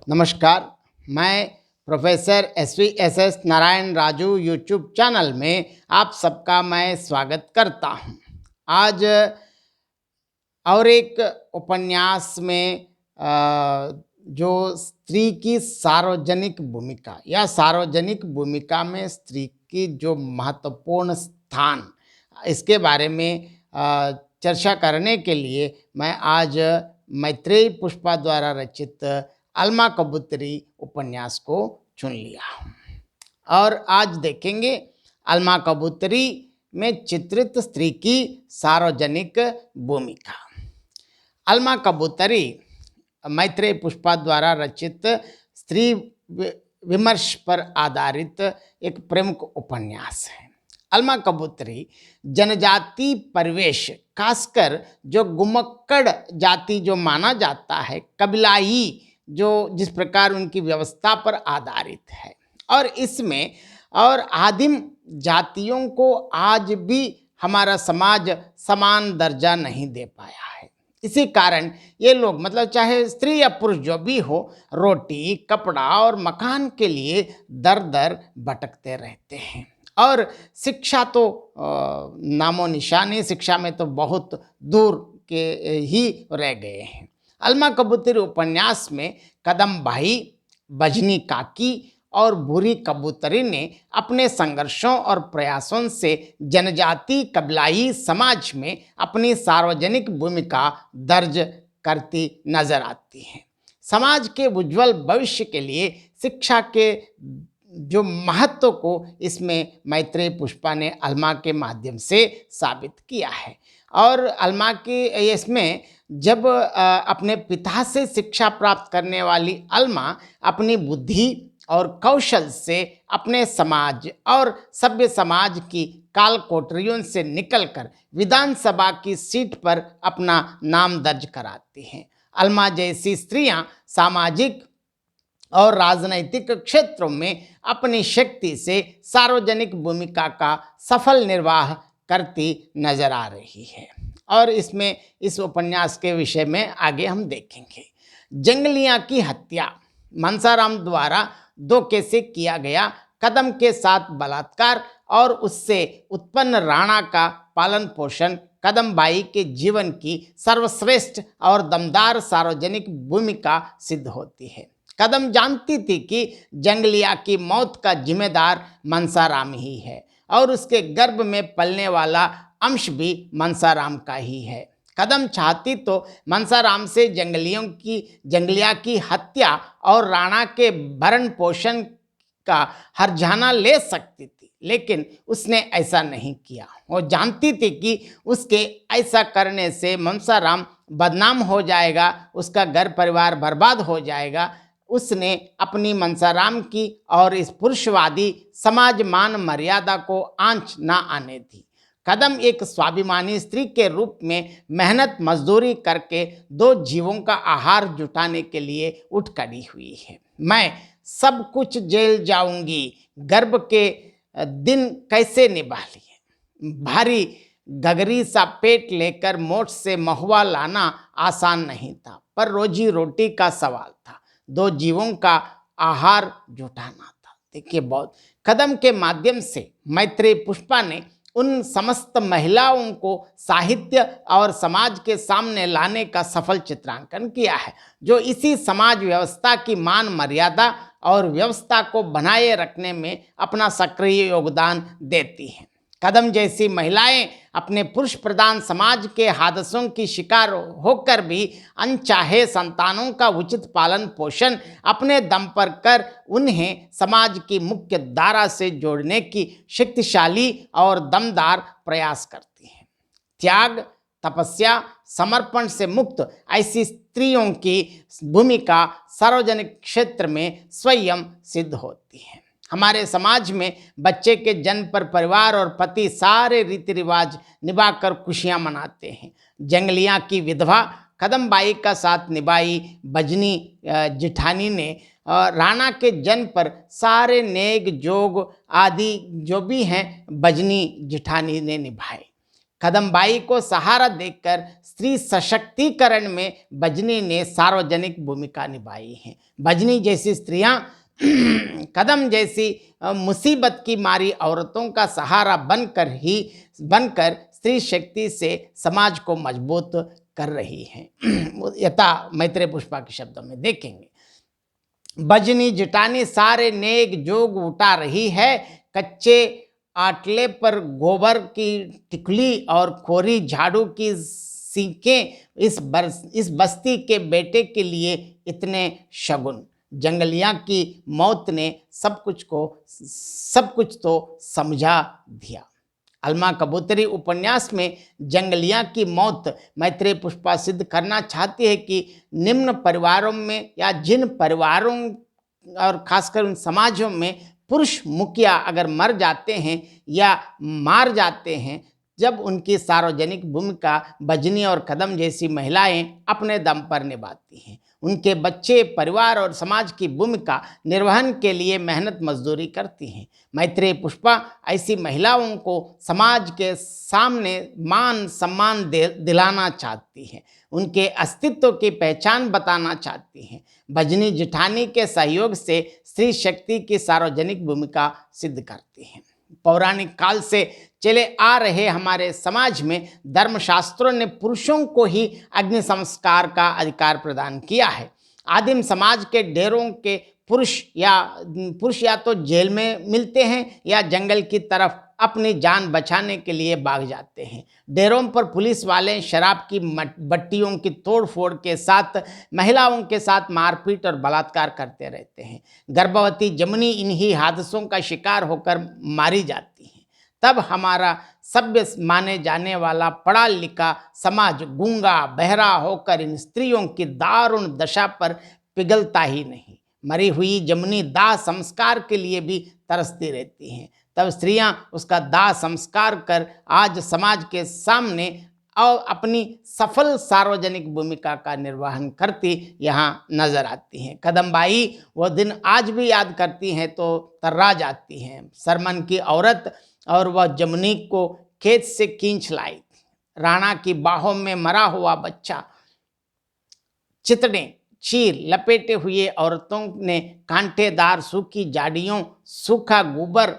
नमस्कार। मैं professor S Narayan Raju YouTube channel में आप सबका मैं स्वागत करता हूं। आज और एक उपन्यास में जो स्त्री की सार्वजनिक भूमिका या सार्वजनिक भूमिका में स्त्री की जो महत्वपूर्ण स्थान, इसके बारे में चर्चा करने के लिए मैं आज मैत्रेयी पुष्पा द्वारा रचित अलमा कबूतरी उपन्यास को चुन लिया और आज देखेंगे अलमा कबूतरी में चित्रित स्त्री की सार्वजनिक भूमिका। अलमा कबूतरी मैत्रेयी पुष्पा द्वारा रचित स्त्री विमर्श पर आधारित एक प्रमुख उपन्यास है। अलमा कबूतरी जनजाति परिवेश, खासकर जो गुमक्कड़ जाति जो माना जाता है, कबीलाई जो जिस प्रकार उनकी व्यवस्था पर आधारित है और इसमें और आदिम जातियों को आज भी हमारा समाज समान दर्जा नहीं दे पाया है। इसी कारण ये लोग मतलब चाहे स्त्री या पुरुष जो भी हो, रोटी कपड़ा और मकान के लिए दर दर भटकते रहते हैं और शिक्षा तो नामो निशानी, शिक्षा में तो बहुत दूर के ही रह गए हैं। अलमा कबूतरी उपन्यास में कदम भाई, बजनी काकी और भूरी कबूतरी ने अपने संघर्षों और प्रयासों से जनजाति कबीलाई समाज में अपनी सार्वजनिक भूमिका दर्ज करती नजर आती हैं। समाज के उज्जवल भविष्य के लिए शिक्षा के जो महत्व को इसमें मैत्रेयी पुष्पा ने अलमा के माध्यम से साबित किया है। और अलमा की इसमें जब अपने पिता से शिक्षा प्राप्त करने वाली अलमा अपनी बुद्धि और कौशल से अपने समाज और सभ्य समाज की काल कोठरियों से निकलकर विधानसभा की सीट पर अपना नाम दर्ज कराती हैं। अलमा जैसी स्त्रियां सामाजिक और राजनैतिक क्षेत्रों में अपनी शक्ति से सार्वजनिक भूमिका का सफल निर्वाह करती नजर आ रही है और इसमें इस उपन्यास के विषय में आगे हम देखेंगे। जंगलिया की हत्या मनसाराम द्वारा 2 केसे किया गया, कदम के साथ बलात्कार और उससे उत्पन्न राणा का पालन पोषण कदम बाई के जीवन की सर्वश्रेष्ठ और दमदार सार्वजनिक भूमिका सिद्ध होती है। कदम जानती थी कि जंगलिया की मौत का जिम्मेदार मनसाराम ही है और उसके गर्भ में पलने वाला अंश भी मनसाराम का ही है। कदम चाहती तो मनसाराम से जंगलिया की हत्या और राणा के भरण पोषण का हर्जाना ले सकती थी, लेकिन उसने ऐसा नहीं किया। वो जानती थी कि उसके ऐसा करने से मनसाराम बदनाम हो जाएगा, उसका घर परिवार बर्बाद हो जाएगा। उसने अपनी मनसाराम की और इस पुरुषवादी समाज मान मर्यादा को आंच ना आने दी। कदम एक स्वाभिमानी स्त्री के रूप में मेहनत मजदूरी करके 2 जीवों का आहार जुटाने के लिए उठ खड़ी हुई है। मैं सब कुछ जेल जाऊंगी, गर्भ के दिन कैसे निभा लिए। भारी गगरी सा पेट लेकर मोट से महुआ लाना आसान नहीं था, पर रोजी रोटी का सवाल था, 2 जीवों का आहार जुटाना था। देखिए, बहुत कदम के माध्यम से मैत्रेयी पुष्पा ने उन समस्त महिलाओं को साहित्य और समाज के सामने लाने का सफल चित्रांकन किया है, जो इसी समाज व्यवस्था की मान मर्यादा और व्यवस्था को बनाए रखने में अपना सक्रिय योगदान देती हैं। कदम जैसी महिलाएं अपने पुरुष प्रधान समाज के हादसों की शिकार होकर भी अनचाहे संतानों का उचित पालन पोषण अपने दम पर कर उन्हें समाज की मुख्य धारा से जोड़ने की शक्तिशाली और दमदार प्रयास करती हैं। त्याग, तपस्या, समर्पण से मुक्त ऐसी स्त्रियों की भूमिका सार्वजनिक क्षेत्र में स्वयं सिद्ध होती है। हमारे समाज में बच्चे के जन्म पर परिवार और पति सारे रीति रिवाज निभाकर खुशियां मनाते हैं। जंगलिया की विधवा कदम बाई का साथ निभाई बजनी जिठानी ने राणा के जन्म पर सारे नेग जोग आदि जो भी हैं बजनी जिठानी ने निभाए। कदमबाई को सहारा देकर स्त्री सशक्तिकरण में बजनी ने सार्वजनिक भूमिका निभाई है। बजनी जैसी स्त्रियां कदम जैसी मुसीबत की मारी औरतों का सहारा बनकर स्त्री शक्ति से समाज को मजबूत कर रही हैं। यथा मैत्रेय पुष्पा के शब्दों में देखेंगे, बजनी जिटानी सारे नेक जोग उठा रही है, कच्चे आटले पर गोबर की टिकली और कोरी झाड़ू की सीखें, इस बस्ती के बेटे के लिए इतने शगुन। जंगलिया की मौत ने सब कुछ तो समझा दिया। अलमा कबूतरी उपन्यास में जंगलिया की मौत मैत्रेय पुष्पा सिद्ध करना चाहती है कि निम्न परिवारों में या जिन परिवारों और खासकर उन समाजों में पुरुष मुखिया अगर मर जाते हैं या मार जाते हैं, जब उनकी सार्वजनिक भूमिका बजनी और कदम जैसी महिलाएं अपने दम पर निभाती हैं, उनके बच्चे परिवार और समाज की भूमिका निर्वहन के लिए मेहनत मजदूरी करती हैं। मैत्रेय पुष्पा ऐसी महिलाओं को समाज के सामने मान सम्मान दिलाना चाहती है, उनके अस्तित्व की पहचान बताना चाहती हैं। बजनी जिठानी के सहयोग से स्त्री शक्ति की सार्वजनिक भूमिका सिद्ध करती हैं। पौराणिक काल से चले आ रहे हमारे समाज में धर्मशास्त्रों ने पुरुषों को ही अग्नि संस्कार का अधिकार प्रदान किया है। आदिम समाज के डेरों के पुरुष या तो जेल में मिलते हैं या जंगल की तरफ अपनी जान बचाने के लिए भाग जाते हैं। डेरों पर पुलिस वाले शराब की बट्टियों की तोड़फोड़ के साथ महिलाओं के साथ मारपीट और बलात्कार करते रहते हैं। गर्भवती जमुनी इन्हीं हादसों का शिकार होकर मारी जाती हैं। तब हमारा सभ्य माने जाने वाला पढ़ा लिखा समाज गूंगा बहरा होकर इन स्त्रियों की दारुण दशा पर पिघलता ही नहीं। मरी हुई जमुनी दाह संस्कार के लिए भी तरसती रहती हैं। तब स्त्रियां उसका दाह संस्कार कर आज समाज के सामने और अपनी सफल सार्वजनिक भूमिका का निर्वहन करती यहाँ नजर आती हैं। कदमबाई वो दिन आज भी याद करती हैं तो तर्रा जाती हैं। सरमन की औरत और वह जमुनी को खेत से खींच लाई। राणा की बाहों में मरा हुआ बच्चा, चितड़े चीर लपेटे हुए औरतों ने कांटेदार सूखी जाड़ियों, सूखा गोबर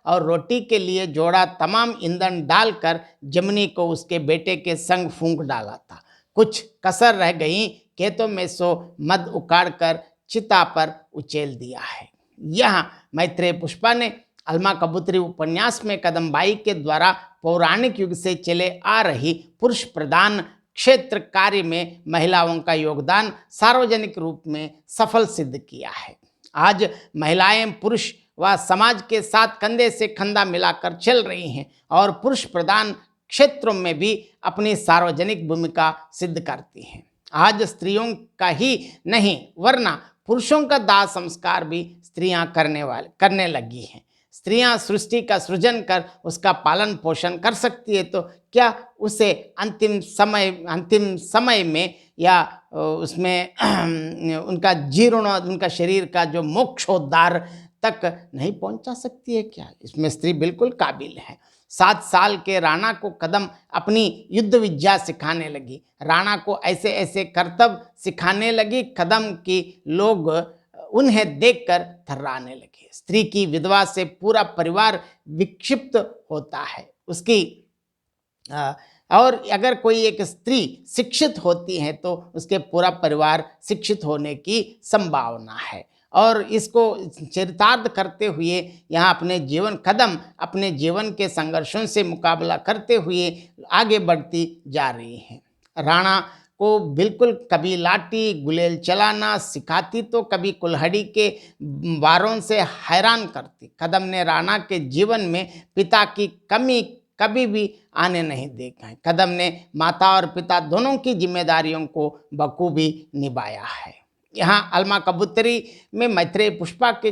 और रोटी के लिए जोड़ा तमाम ईंधन डालकर जमुनी को उसके बेटे के संग फूंक डाला था। कुछ कसर रह गई, खेतों में सो मद उखाड़ कर चिता पर उचेल दिया है। यहाँ मैत्रेय पुष्पा ने अलमा कबूतरी उपन्यास में कदमबाई के द्वारा पौराणिक युग से चले आ रही पुरुष प्रधान क्षेत्र कार्य में महिलाओं का योगदान सार्वजनिक रूप में सफल सिद्ध किया है। आज महिलाएं पुरुष व समाज के साथ कंधे से कंधा मिलाकर चल रही हैं और पुरुष प्रधान क्षेत्रों में भी अपनी सार्वजनिक भूमिका सिद्ध करती हैं। आज स्त्रियों का ही नहीं वरना पुरुषों का दाह संस्कार भी स्त्रियां करने लगी हैं। स्त्रियां सृष्टि का सृजन कर उसका पालन पोषण कर सकती है, तो क्या उसे अंतिम समय में या उसमें उनका शरीर का जो मोक्षोद्धार तक नहीं पहुंचा सकती है क्या? इसमें स्त्री बिल्कुल काबिल है। 7 साल के राणा को कदम अपनी युद्ध विद्या सिखाने लगी। राणा को ऐसे ऐसे कर्तव्य सिखाने लगी, कदम की लोग उन्हें देखकर थर्राने लगे। स्त्री की विधवा से पूरा परिवार विक्षिप्त होता है। और अगर कोई एक स्त्री शिक्षित होती है तो उसके पूरा परिवार शिक्षित होने की संभावना है। और इसको चरितार्थ करते हुए यहाँ अपने जीवन के संघर्षों से मुकाबला करते हुए आगे बढ़ती जा रही है। राणा को बिल्कुल कभी लाठी गुलेल चलाना सिखाती तो कभी कुल्हाड़ी के वारों से हैरान करती। कदम ने राणा के जीवन में पिता की कमी कभी भी आने नहीं देखा है। कदम ने माता और पिता दोनों की जिम्मेदारियों को बखूबी निभाया है। यहाँ अलमा कबूतरी में मैत्रेय पुष्पा के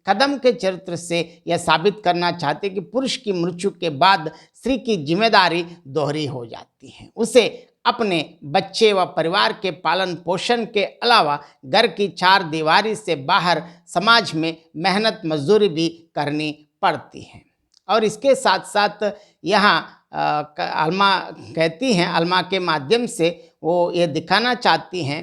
कदम के चरित्र से यह साबित करना चाहते कि पुरुष की मृत्यु के बाद स्त्री की जिम्मेदारी दोहरी हो जाती है। उसे अपने बच्चे व परिवार के पालन पोषण के अलावा घर की 4 दीवारी से बाहर समाज में मेहनत मजदूरी भी करनी पड़ती है। और इसके साथ साथ यहाँ अलमा कहती हैं, अलमा के माध्यम से वो ये दिखाना चाहती हैं,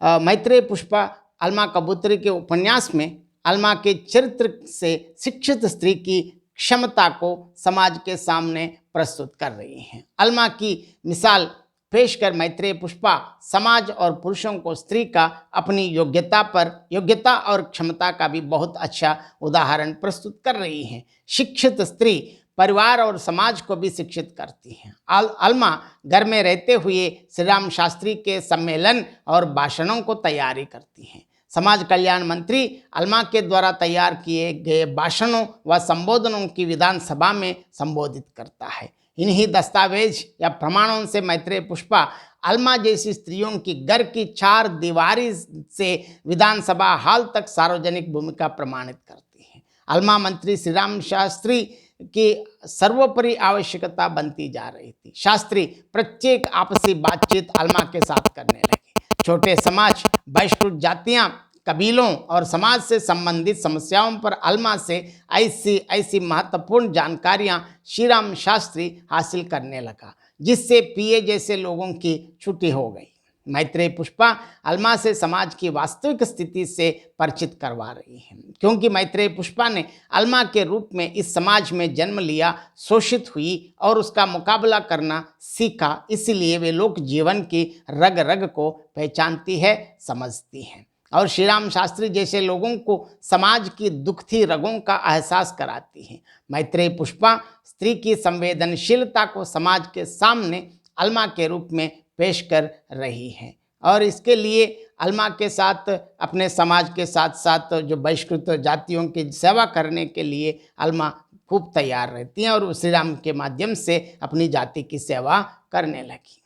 मैत्रेय पुष्पा अलमा कबूतरी के उपन्यास में अलमा के चरित्र से शिक्षित स्त्री की क्षमता को समाज के सामने प्रस्तुत कर रही हैं। अलमा की मिसाल पेश कर मैत्रेय पुष्पा समाज और पुरुषों को स्त्री का अपनी योग्यता और क्षमता का भी बहुत अच्छा उदाहरण प्रस्तुत कर रही हैं। शिक्षित स्त्री परिवार और समाज को भी शिक्षित करती हैं। अलमा घर में रहते हुए श्री राम शास्त्री के सम्मेलन और भाषणों को तैयारी करती हैं। समाज कल्याण मंत्री अलमा के द्वारा तैयार किए गए भाषणों व संबोधनों की विधानसभा में संबोधित करता है। इन्हीं दस्तावेज या प्रमाणों से मैत्रेय पुष्पा अलमा जैसी स्त्रियों की घर की 4 दीवारी से विधानसभा हॉल तक सार्वजनिक भूमिका प्रमाणित करती है। अलमा मंत्री श्री राम शास्त्री की सर्वोपरि आवश्यकता बनती जा रही थी। शास्त्री प्रत्येक आपसी बातचीत अलमा के साथ करने लगे। छोटे समाज, बहिष्कृत जातियां, कबीलों और समाज से संबंधित समस्याओं पर अलमा से ऐसी महत्वपूर्ण जानकारियां श्री राम शास्त्री हासिल करने लगा, जिससे पीए जैसे लोगों की छुट्टी हो गई। मैत्रेय पुष्पा अलमा से समाज की वास्तविक स्थिति से परिचित करवा रही है, क्योंकि मैत्रेय पुष्पा ने अलमा के रूप में इस समाज में जन्म लिया, शोषित हुई और उसका मुकाबला करना सीखा। इसलिए वे लोक जीवन की रग रग को पहचानती है, समझती हैं और श्री राम शास्त्री जैसे लोगों को समाज की दुखती रगों का एहसास कराती हैं। मैत्रेय पुष्पा स्त्री की संवेदनशीलता को समाज के सामने अलमा के रूप में पेश कर रही हैं और इसके लिए अलमा के साथ अपने समाज के साथ साथ जो बहिष्कृत जातियों की सेवा करने के लिए अलमा खूब तैयार रहती हैं और श्री राम के माध्यम से अपनी जाति की सेवा करने लगी।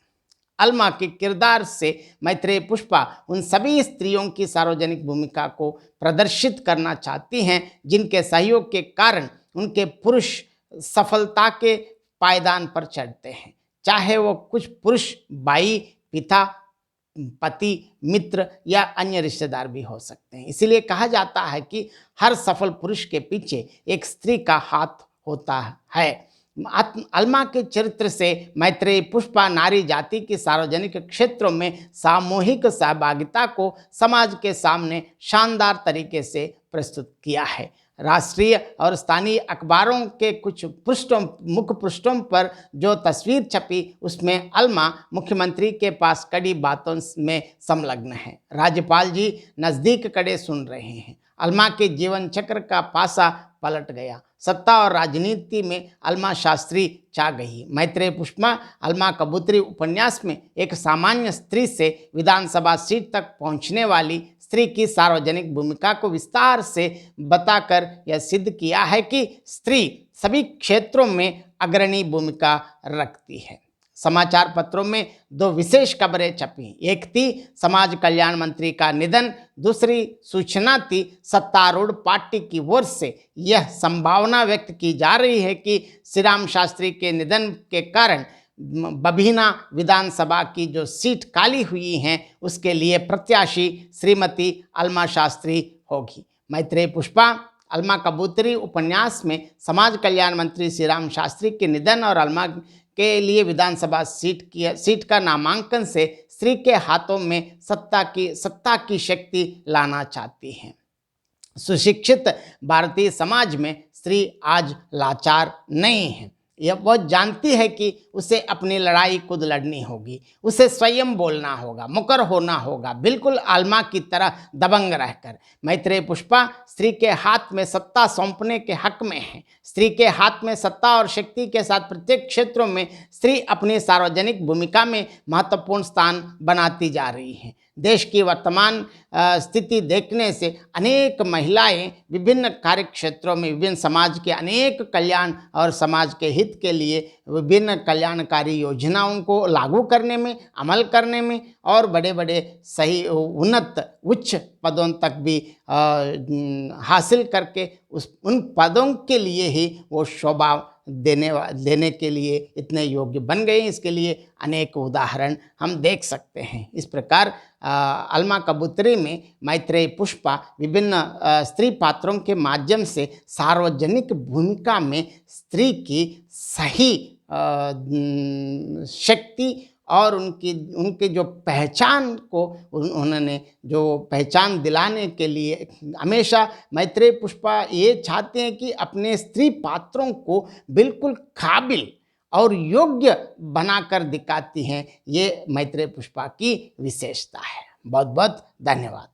अलमा के किरदार से मैत्रेय पुष्पा उन सभी स्त्रियों की सार्वजनिक भूमिका को प्रदर्शित करना चाहती हैं जिनके सहयोग के कारण उनके पुरुष सफलता के पायदान पर चढ़ते हैं, चाहे वो कुछ पुरुष भाई, पिता, पति, मित्र या अन्य रिश्तेदार भी हो सकते हैं। इसीलिए कहा जाता है कि हर सफल पुरुष के पीछे एक स्त्री का हाथ होता है। अलमा के चरित्र से मैत्रेय पुष्पा नारी जाति की सार्वजनिक क्षेत्रों में सामूहिक सहभागिता को समाज के सामने शानदार तरीके से प्रस्तुत किया है। राष्ट्रीय और स्थानीय अखबारों के कुछ मुख्य पृष्ठों पर जो तस्वीर छपी उसमें अलमा मुख्यमंत्री के पास कड़ी बातों में संलग्न है। राज्यपाल जी नज़दीक खड़े सुन रहे हैं। अलमा के जीवन चक्र का पासा पलट गया। सत्ता और राजनीति में अलमा शास्त्री छा गई। मैत्रेय पुष्पा अलमा कबूतरी उपन्यास में एक सामान्य स्त्री से विधानसभा सीट तक पहुंचने वाली स्त्री की सार्वजनिक भूमिका को विस्तार से बताकर यह सिद्ध किया है कि स्त्री सभी क्षेत्रों में अग्रणी भूमिका रखती है। समाचार पत्रों में 2 विशेष खबरें छपी। एक थी समाज कल्याण मंत्री का निधन, दूसरी सूचना थी सत्तारूढ़ पार्टी की ओर से यह संभावना व्यक्त की जा रही है कि श्री राम शास्त्री के निधन के कारण बभीना विधानसभा की जो सीट खाली हुई हैं उसके लिए प्रत्याशी श्रीमती अलमा शास्त्री होगी। मैत्रेय पुष्पा अलमा कबूतरी उपन्यास में समाज कल्याण मंत्री श्री राम शास्त्री के निधन और अलमा के लिए विधानसभा सीट का नामांकन से स्त्री के हाथों में सत्ता की शक्ति लाना चाहती हैं। सुशिक्षित भारतीय समाज में स्त्री आज लाचार नहीं है। यह वो जानती है कि उसे अपनी लड़ाई खुद लड़नी होगी, उसे स्वयं बोलना होगा, मुकर होना होगा, बिल्कुल अलमा की तरह दबंग रहकर। मैत्रेय पुष्पा स्त्री के हाथ में सत्ता सौंपने के हक में है। स्त्री के हाथ में सत्ता और शक्ति के साथ प्रत्येक क्षेत्रों में स्त्री अपनी सार्वजनिक भूमिका में महत्वपूर्ण स्थान बनाती जा रही है। देश की वर्तमान स्थिति देखने से अनेक महिलाएं विभिन्न कार्य क्षेत्रों में विभिन्न समाज के अनेक कल्याण और समाज के हित के लिए विभिन्न कल्याणकारी योजनाओं को लागू करने में, अमल करने में और बड़े बड़े सही उन्नत उच्च पदों तक भी हासिल करके उन पदों के लिए ही वो शोभा देने के लिए इतने योग्य बन गए। इसके लिए अनेक उदाहरण हम देख सकते हैं। इस प्रकार अल्मा कबूतरी में मैत्रेयी पुष्पा विभिन्न स्त्री पात्रों के माध्यम से सार्वजनिक भूमिका में स्त्री की सही शक्ति और उनके जो पहचान को उन्होंने जो पहचान दिलाने के लिए हमेशा मैत्रेयी पुष्पा ये चाहते हैं कि अपने स्त्री पात्रों को बिल्कुल काबिल और योग्य बनाकर दिखाती हैं। ये मैत्रेयी पुष्पा की विशेषता है। बहुत बहुत धन्यवाद।